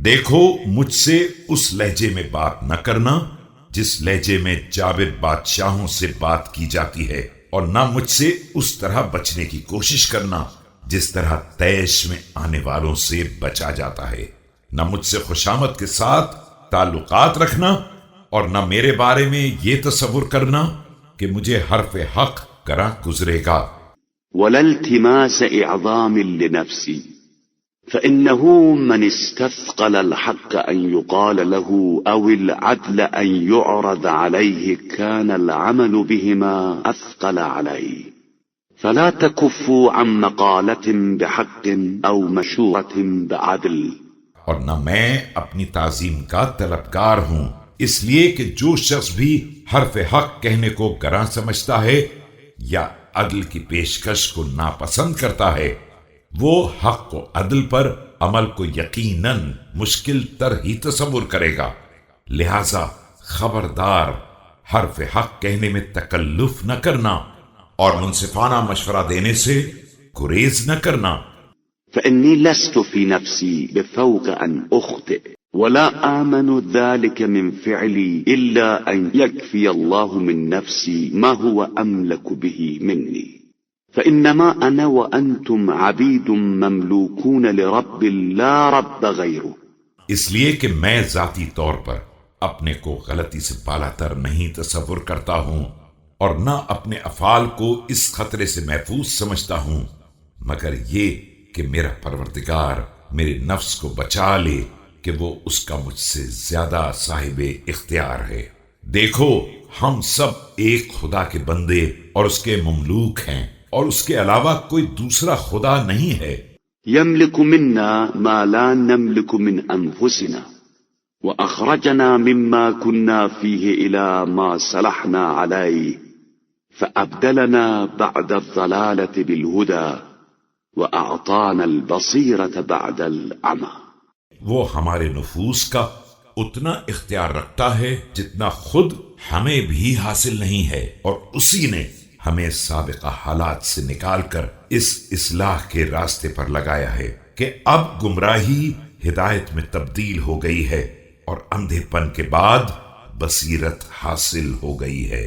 دیکھو مجھ سے اس لہجے میں بات نہ کرنا جس لہجے میں جابر بادشاہوں سے بات کی جاتی ہے، اور نہ مجھ سے اس طرح بچنے کی کوشش کرنا جس طرح طیش میں آنے والوں سے بچا جاتا ہے۔ نہ مجھ سے خوشامد کے ساتھ تعلقات رکھنا، اور نہ میرے بارے میں یہ تصور کرنا کہ مجھے حرف حق گراں گزرے گا۔ ولا التماس إعظام لنفسي فإنه من استثقل الحق أن يقال له أو العدل أن يعرض عليه كان العمل بهما أثقل عليه فلا تكفوا عن مقالة بحق أو مشورة بعدل۔ اور نہ میں اپنی تعظیم کا طلبگار ہوں، اس لیے کہ جو شخص بھی حرف حق کہنے کو گراں سمجھتا ہے یا عدل کی پیشکش کو ناپسند کرتا ہے، وہ حق و عدل پر عمل کو یقیناً مشکل تر ہی تصور کرے گا۔ لہذا خبردار، حرف حق کہنے میں تکلف نہ کرنا اور منصفانہ مشورہ دینے سے گریز نہ کرنا۔ فإني لست في نفسي بفوق أن أخطئ ولا آمن ذلك من فعلي إلا أن يكفي الله من نفسي ما هو أملك به مني، فإنما أنا وأنتم عبيد مملوكون لرب لا رب غيره۔ اس لیے کہ میں ذاتی طور پر اپنے کو غلطی سے بالا تر نہیں تصور کرتا ہوں، اور نہ اپنے افعال کو اس خطرے سے محفوظ سمجھتا ہوں، مگر یہ کہ میرا پروردگار میرے نفس کو بچا لے کہ وہ اس کا مجھ سے زیادہ صاحب اختیار ہے۔ دیکھو ہم سب ایک خدا کے بندے اور اس کے مملوک ہیں، اور اس کے علاوہ کوئی دوسرا خدا نہیں ہے۔ يملك منا ما لا نملك من أنفسنا وأخرجنا مما كنا فيه إلى ما صلحنا عليه فأبدلنا بعد الضلالة بالهدى وأعطانا البصيرة بعد العمى۔ وہ ہمارے نفوس کا اتنا اختیار رکھتا ہے جتنا خود ہمیں بھی حاصل نہیں ہے، اور اسی نے ہمیں سابقہ حالات سے نکال کر اس اصلاح کے راستے پر لگایا ہے کہ اب گمراہی ہدایت میں تبدیل ہو گئی ہے، اور اندھے پن کے بعد بصیرت حاصل ہو گئی ہے۔